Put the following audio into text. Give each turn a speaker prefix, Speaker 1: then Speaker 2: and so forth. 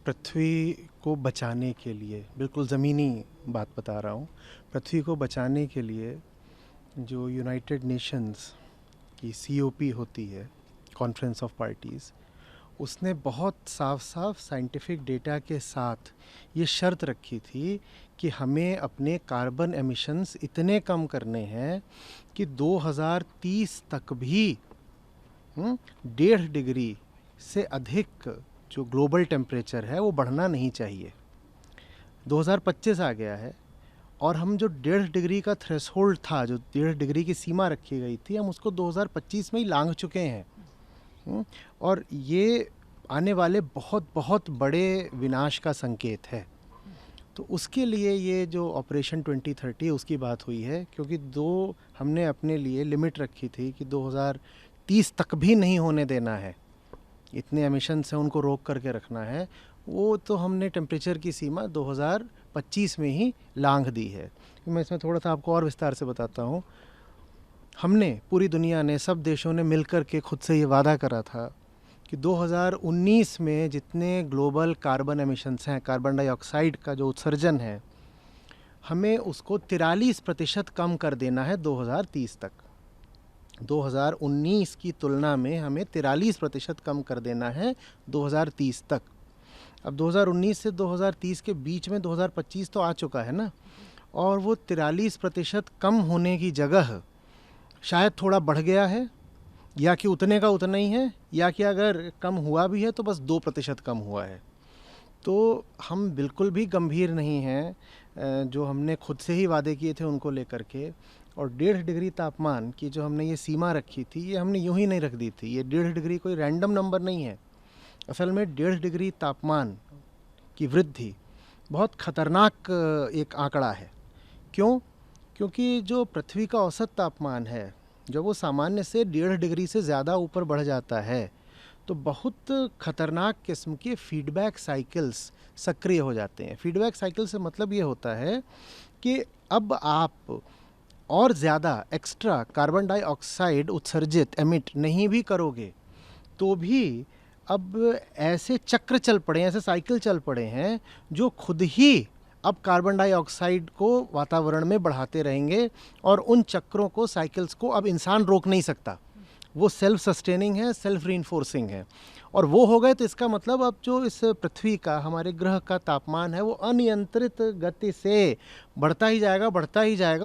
Speaker 1: पृथ्वी को बचाने के लिए, बिल्कुल ज़मीनी बात बता रहा हूँ, पृथ्वी को बचाने के लिए जो यूनाइटेड नेशंस की COP होती है, कॉन्फ्रेंस ऑफ पार्टीज़, उसने बहुत साफ साफ साइंटिफिक डेटा के साथ ये शर्त रखी थी कि हमें अपने कार्बन एमिशंस इतने कम करने हैं कि 2030 तक भी 1.5 डिग्री से अधिक जो ग्लोबल टेम्परेचर है वो बढ़ना नहीं चाहिए। 2025 आ गया है और हम जो 1.5 डिग्री का थ्रेशोल्ड था, जो 1.5 डिग्री की सीमा रखी गई थी, हम उसको 2025 में ही लांघ चुके हैं। और ये आने वाले बहुत बहुत बड़े विनाश का संकेत है। तो उसके लिए ये जो ऑपरेशन 2030 उसकी बात हुई है, क्योंकि हमने अपने लिए लिमिट रखी थी कि 2030 तक भी नहीं होने देना है, इतने एमिशन से उनको रोक करके रखना है। वो तो हमने टेम्परेचर की सीमा 2025 में ही लांघ दी है। मैं इसमें थोड़ा सा आपको और विस्तार से बताता हूँ। हमने, पूरी दुनिया ने, सब देशों ने मिलकर के खुद से ये वादा करा था कि 2019 में जितने ग्लोबल कार्बन एमिशंस हैं, कार्बन डाइऑक्साइड का जो उत्सर्जन है, हमें उसको 43% कम कर देना है 2030 तक। 2019 की तुलना में हमें 43% कम कर देना है 2030 तक। अब 2019 से 2030 के बीच में 2025 तो आ चुका है ना, और वो 43% कम होने की जगह शायद थोड़ा बढ़ गया है, या कि उतने का उतना ही है, या कि अगर कम हुआ भी है तो बस 2% कम हुआ है। तो हम बिल्कुल भी गंभीर नहीं हैं जो हमने खुद से ही वादे किए थे उनको लेकर के। और 1.5 डिग्री तापमान की जो हमने ये सीमा रखी थी, ये हमने यूं ही नहीं रख दी थी। ये 1.5 डिग्री कोई रैंडम नंबर नहीं है। असल में 1.5 डिग्री तापमान की वृद्धि बहुत खतरनाक एक आंकड़ा है। क्यों? क्योंकि जो पृथ्वी का औसत तापमान है, जब वो सामान्य से 1.5 डिग्री से ज़्यादा ऊपर बढ़ जाता है तो बहुत खतरनाक किस्म के फीडबैक साइकिल्स सक्रिय हो जाते हैं। फीडबैक साइकिल से मतलब ये होता है कि अब आप और ज़्यादा एक्स्ट्रा कार्बन डाइऑक्साइड उत्सर्जित एमिट नहीं भी करोगे तो भी अब ऐसे चक्र चल पड़े हैं, ऐसे साइकिल चल पड़े हैं जो खुद ही अब कार्बन डाइऑक्साइड को वातावरण में बढ़ाते रहेंगे, और उन चक्रों को, साइकिल्स को अब इंसान रोक नहीं सकता। वो सेल्फ सस्टेनिंग है, सेल्फ रीइंफोर्सिंग है। और वो हो गए तो इसका मतलब अब जो इस पृथ्वी का, हमारे ग्रह का तापमान है, वो अनियंत्रित गति से बढ़ता ही जाएगा, बढ़ता ही जाएगा।